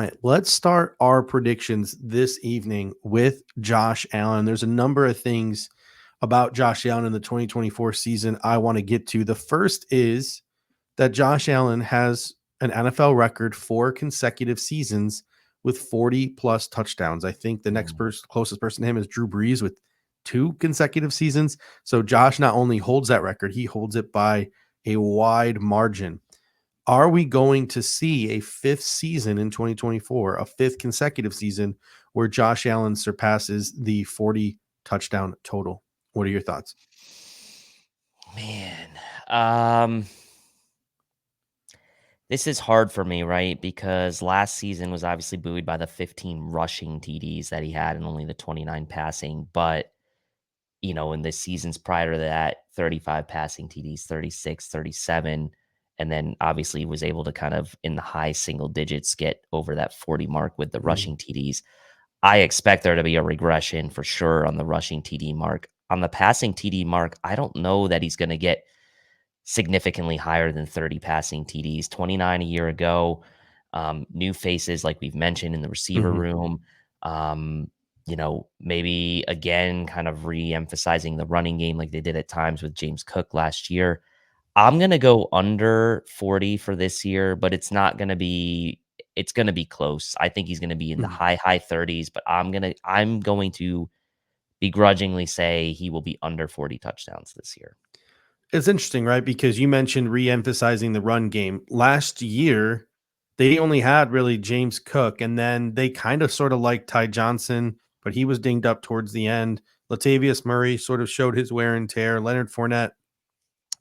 right, let's start our predictions this evening with Josh Allen. There's a number of things about Josh Allen in the 2024 season I want to get to. The first is that Josh Allen has an NFL record 4 consecutive seasons with 40 plus touchdowns. I think the next closest person to him is Drew Brees with 2 consecutive seasons. So Josh not only holds that record, he holds it by a wide margin. Are we going to see a fifth season in 2024, a fifth consecutive season where Josh Allen surpasses the 40 touchdown total? What are your thoughts? Man, um, this is hard for me, right? Because last season was obviously buoyed by the 15 rushing TDs that he had and only the 29 passing. But, in the seasons prior to that, 35 passing TDs, 36, 37. And then obviously was able to kind of in the high single digits get over that 40 mark with the rushing TDs. I expect there to be a regression for sure on the rushing TD mark. On the passing TD mark, I don't know that he's going to get significantly higher than 30 passing TDs, 29 a year ago. New faces, like we've mentioned in the receiver Mm-hmm. room. Maybe again, kind of re emphasizing the running game like they did at times with James Cook last year. I'm going to go under 40 for this year, but it's going to be close. I think he's going to be in the high 30s, but I'm going to begrudgingly say he will be under 40 touchdowns this year. It's interesting, right? Because you mentioned re-emphasizing the run game. Last year, they only had really James Cook, and then they kind of sort of like Ty Johnson, but he was dinged up towards the end. Latavius Murray sort of showed his wear and tear. Leonard Fournette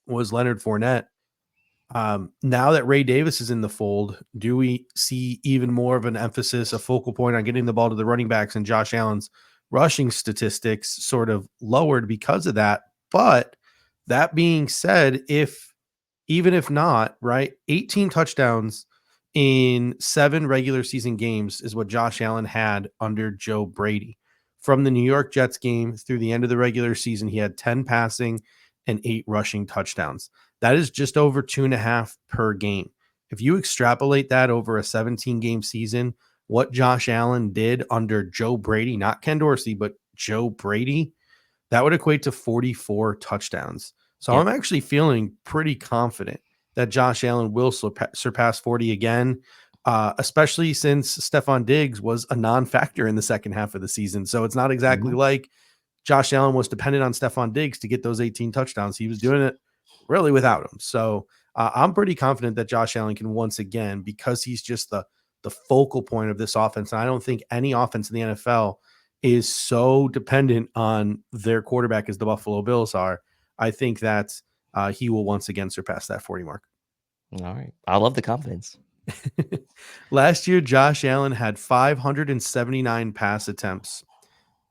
was Leonard Fournette. Now that Ray Davis is in the fold, do we see even more of an emphasis, a focal point on getting the ball to the running backs, and Josh Allen's rushing statistics sort of lowered because of that? But that being said, even if not, right, 18 touchdowns in 7 regular season games is what Josh Allen had under Joe Brady. From the New York Jets game through the end of the regular season, he had 10 passing and 8 rushing touchdowns. That is just over 2.5 per game. If you extrapolate that over a 17 game season, what Josh Allen did under Joe Brady, not Ken Dorsey, but Joe Brady, that would equate to 44 touchdowns. So Yep. I'm actually feeling pretty confident that Josh Allen will surpass 40 again, especially since Stephon Diggs was a non-factor in the second half of the season. So it's not exactly like Josh Allen was dependent on Stephon Diggs to get those 18 touchdowns. He was doing it really without him. So I'm pretty confident that Josh Allen can once again, because he's just the focal point of this offense. And I don't think any offense in the NFL is so dependent on their quarterback as the Buffalo Bills are. I think that he will once again surpass that 40 mark. All right. I love the confidence. Last year, Josh Allen had 579 pass attempts.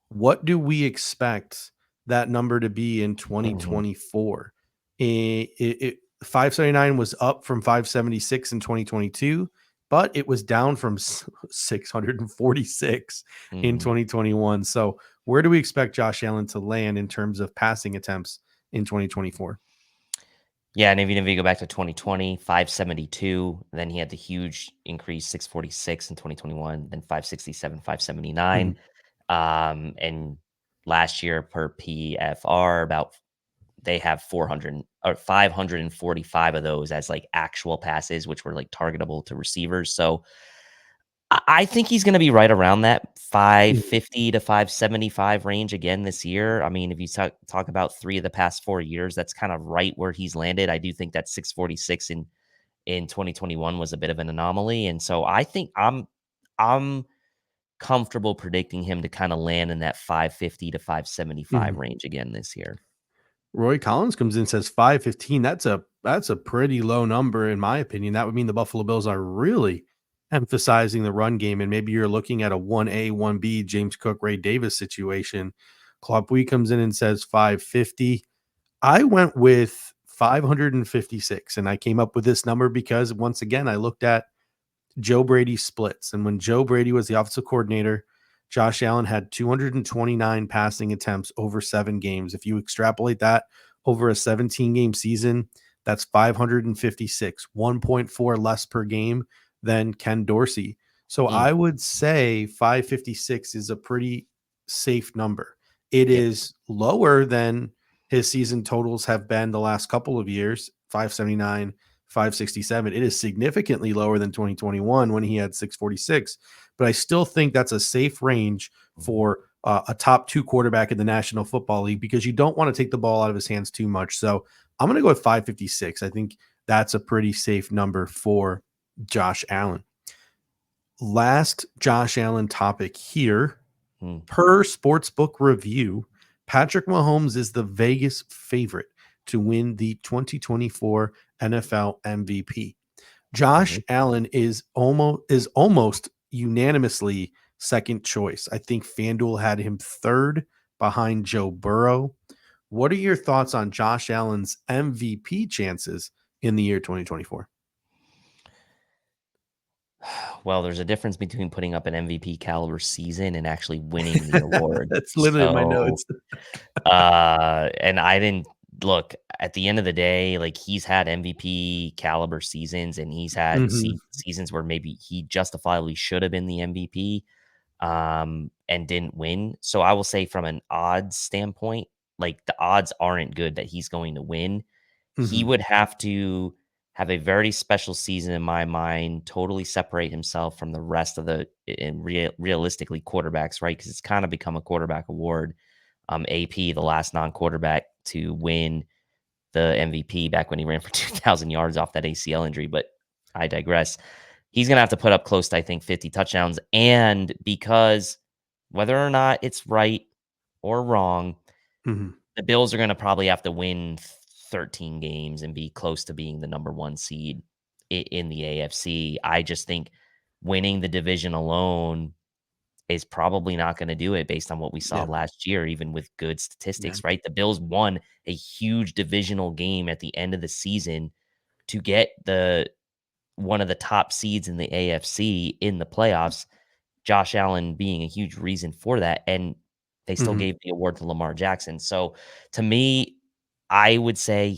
What do we expect that number to be in 2024? 579 was up from 576 in 2022, but it was down from 646 in 2021. So where do we expect Josh Allen to land in terms of passing attempts in 2024? Yeah, and even if you go back to 2020, 572, then he had the huge increase, 646 in 2021, then 567, 579. And last year per PFR, they have 400 or 545 of those as like actual passes, which were like targetable to receivers. So I think he's going to be right around that 550 to 575 range again this year. I mean, if you talk about 3 of the past 4 years, that's kind of right where he's landed. I do think that 646 in 2021 was a bit of an anomaly, and so I think I'm comfortable predicting him to kind of land in that 550 to 575 range again this year. Roy Collins comes in and says 515. That's a pretty low number in my opinion. That would mean the Buffalo Bills are really emphasizing the run game, and maybe you're looking at a 1A, 1B James Cook, Ray Davis situation. Claude Bui comes in and says 550. I went with 556, and I came up with this number because once again, I looked at Joe Brady splits. And when Joe Brady was the offensive coordinator, Josh Allen had 229 passing attempts over 7 games. If you extrapolate that over a 17 game season, that's 556, 1.4 less per game than Ken Dorsey. So Mm, I would say 556 is a pretty safe number. It yep. is lower than his season totals have been the last couple of years, 579, 567. It is significantly lower than 2021 when he had 646, but I still think that's a safe range Mhm. for a top two quarterback in the National Football League because you don't want to take the ball out of his hands too much. So I'm going to go with 556. I think that's a pretty safe number for Josh Allen. Last Josh Allen topic here. Mm, Per Sportsbook Review, Patrick Mahomes is the Vegas favorite to win the 2024 NFL MVP. Josh mhm. Allen is almost unanimously second choice. I think FanDuel had him third behind Joe Burrow. What are your thoughts on Josh Allen's MVP chances in the year 2024? Well, there's a difference between putting up an MVP caliber season and actually winning the award. That's literally in my So, notes. and I didn't look at the end of the day, like he's had MVP caliber seasons and he's had Mhm, seasons where maybe he justifiably should have been the MVP and didn't win. So I will say from an odds standpoint, like the odds aren't good that he's going to win. He mhm. would have to have a very special season in my mind, totally separate himself from the rest of the realistically quarterbacks, right? Because it's kind of become a quarterback award. AP, the last non-quarterback to win the MVP back when he ran for 2,000 yards off that ACL injury, but I digress. He's going to have to put up close to, I think, 50 touchdowns. And because whether or not it's right or wrong, Mhm. the Bills are going to probably have to win 13 games and be close to being the number one seed in the AFC. I just think winning the division alone is probably not going to do it based on what we saw Yeah, last year, even with good yeah. statistics, right? The Bills won a huge divisional game at the end of the season to get the one of the top seeds in the AFC in the playoffs. Josh Allen being a huge reason for that, and they still Mhm. gave the award to Lamar Jackson. So to me, I would say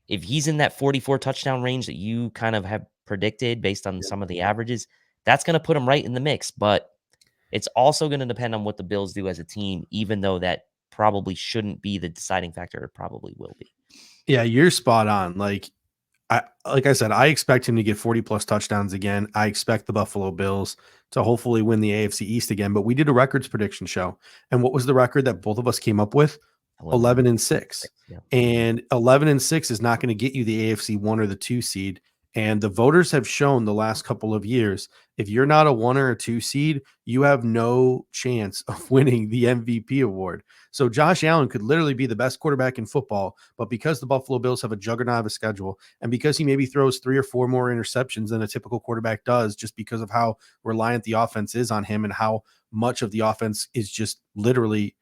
if he's in that 44 touchdown range that you kind of have predicted based on Yeah. some of the averages, that's going to put him right in the mix. But it's also going to depend on what the Bills do as a team, even though that probably shouldn't be the deciding factor. It probably will be. Yeah, you're spot on. Like I said, I expect him to get 40 plus touchdowns again. I expect the Buffalo Bills to hopefully win the AFC East again. But we did a records prediction show. And what was the record that both of us came up with? 11 11 and and 6. 6. Yeah. And 11 and 6 is not going to get you the AFC 1 or the 2 seed. And the voters have shown the last couple of years, if you're not a 1 or a 2 seed, you have no chance of winning the MVP award. So Josh Allen could literally be the best quarterback in football, but because the Buffalo Bills have a juggernaut of a schedule, and because he maybe throws 3 or 4 more interceptions than a typical quarterback does, just because of how reliant the offense is on him and how much of the offense is just literally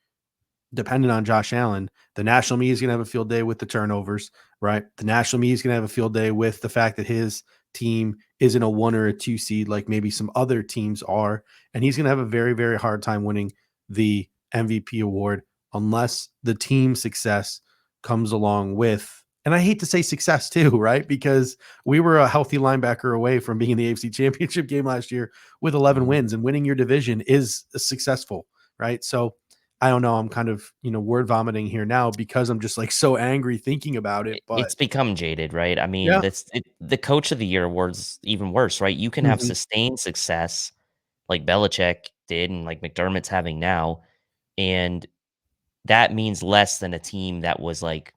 dependent on Josh Allen, the national media is going to have a field day with the turnovers, right? The national media is going to have a field day with the fact that his team isn't a 1 or a 2 seed like maybe some other teams are. And he's going to have a very, very hard time winning the MVP award unless the team success comes along with, and I hate to say success too, right? Because we were a healthy linebacker away from being in the AFC championship game last year with 11 Mhm. wins, and winning your division is successful, right? So I don't know. I'm kind of, word vomiting here now because I'm just like so angry thinking about it. But It's become jaded, right? I mean, yeah. the coach of the year award's even worse, right? You can have Mhm. sustained success like Belichick did and like McDermott's having now, and that means less than a team that was like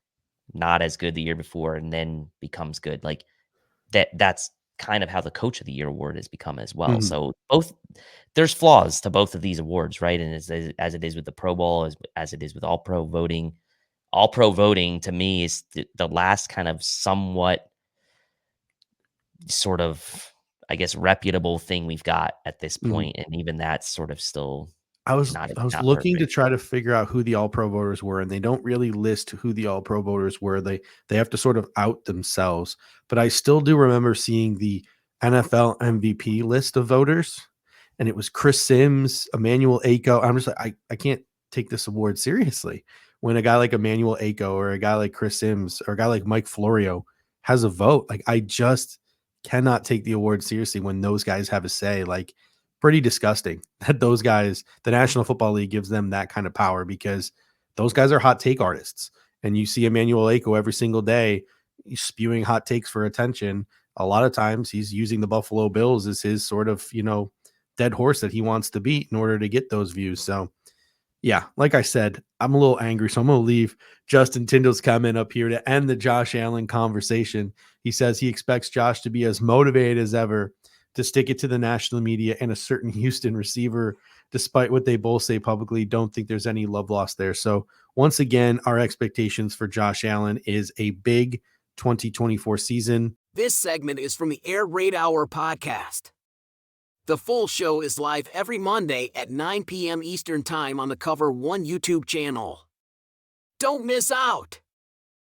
not as good the year before and then becomes good. Like that's kind of how the coach of the year award has become as well. Mhm. So both there's flaws to both of these awards, right? And as it is with the Pro Bowl, as it is with All Pro voting, All Pro voting to me is the last kind of somewhat sort of, I guess, reputable thing we've got at this Mhm. point, and even that's sort of still I was not I was not looking to perfect. try to figure out who the all pro voters were, and they don't really list who the all pro voters were. They have to sort of out themselves. But I still do remember seeing the NFL MVP list of voters, and it was Chris Sims, Emmanuel Ako. I'm just like, I can't take this award seriously when a guy like Emmanuel Ako or a guy like Chris Sims or a guy like Mike Florio has a vote. Like I just cannot take the award seriously when those guys have a say. Like, pretty disgusting that those guys, the National Football League, gives them that kind of power, because those guys are hot take artists. And you see Emmanuel Aiko every single day spewing hot takes for attention. A lot of times he's using the Buffalo Bills as his sort of, dead horse that he wants to beat in order to get those views. So, yeah, like I said, I'm a little angry, so I'm going to leave Justin Tyndall's comment up here to end the Josh Allen conversation. He says he expects Josh to be as motivated as ever to stick it to the national media and a certain Houston receiver, despite what they both say publicly. Don't think there's any love lost there. So once again, our expectations for Josh Allen is a big 2024 season. This segment is from the Air Raid Hour podcast. The full show is live every Monday at 9 p.m. Eastern Time on the Cover One YouTube channel. Don't miss out!